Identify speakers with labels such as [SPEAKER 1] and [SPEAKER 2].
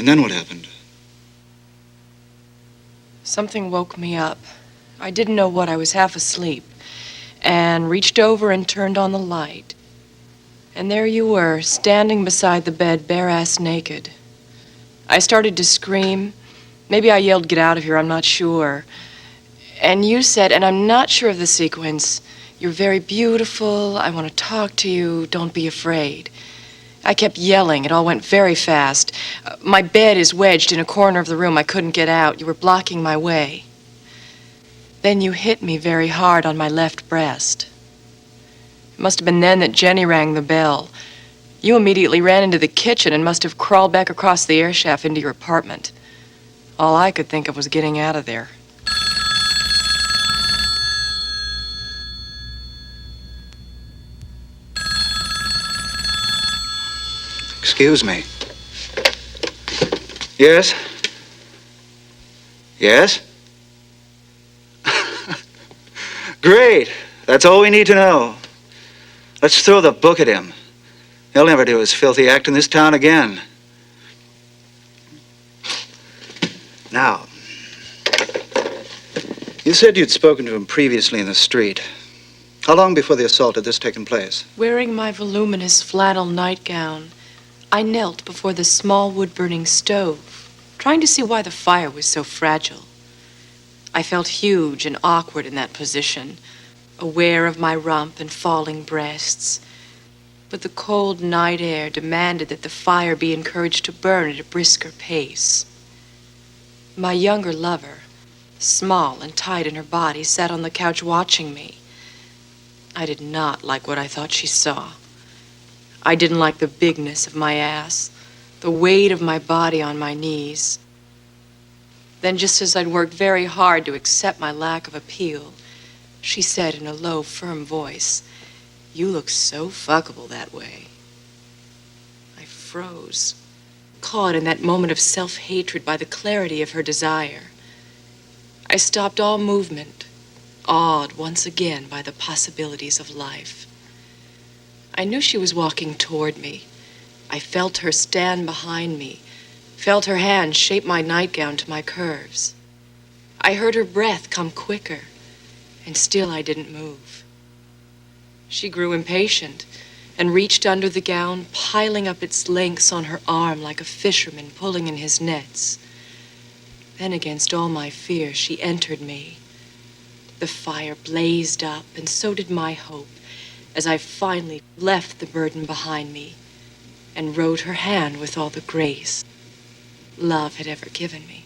[SPEAKER 1] And then what happened?
[SPEAKER 2] Something woke me up. I didn't know what. I was half asleep and reached over and turned on the light. And there you were, standing beside the bed, bare-ass naked. I started to scream. Maybe I yelled, "Get out of here," I'm not sure. And you said, and I'm not sure of the sequence, "You're very beautiful, I want to talk to you, don't be afraid." I kept yelling. It all went very fast. My bed is wedged in a corner of the room. I couldn't get out. You were blocking my way. Then you hit me very hard on my left breast. It must have been then that Jenny rang the bell. You immediately ran into the kitchen and must have crawled back across the air shaft into your apartment. All I could think of was getting out of there.
[SPEAKER 1] Excuse me. Yes? Yes? Great. That's all we need to know. Let's throw the book at him. He'll never do his filthy act in this town again. Now, you said you'd spoken to him previously in the street. How long before the assault had this taken place?
[SPEAKER 2] Wearing my voluminous flannel nightgown, I knelt before the small wood-burning stove, trying to see why the fire was so fragile. I felt huge and awkward in that position, aware of my rump and falling breasts. But the cold night air demanded that the fire be encouraged to burn at a brisker pace. My younger lover, small and tight in her body, sat on the couch watching me. I did not like what I thought she saw. I didn't like the bigness of my ass, the weight of my body on my knees. Then, just as I'd worked very hard to accept my lack of appeal, she said in a low, firm voice, "You look so fuckable that way." I froze, caught in that moment of self-hatred by the clarity of her desire. I stopped all movement, awed once again by the possibilities of life. I knew she was walking toward me. I felt her stand behind me, felt her hand shape my nightgown to my curves. I heard her breath come quicker, and still I didn't move. She grew impatient and reached under the gown, piling up its lengths on her arm like a fisherman pulling in his nets. Then, against all my fear, she entered me. The fire blazed up, and so did my hope, as I finally left the burden behind me and rode her hand with all the grace love had ever given me.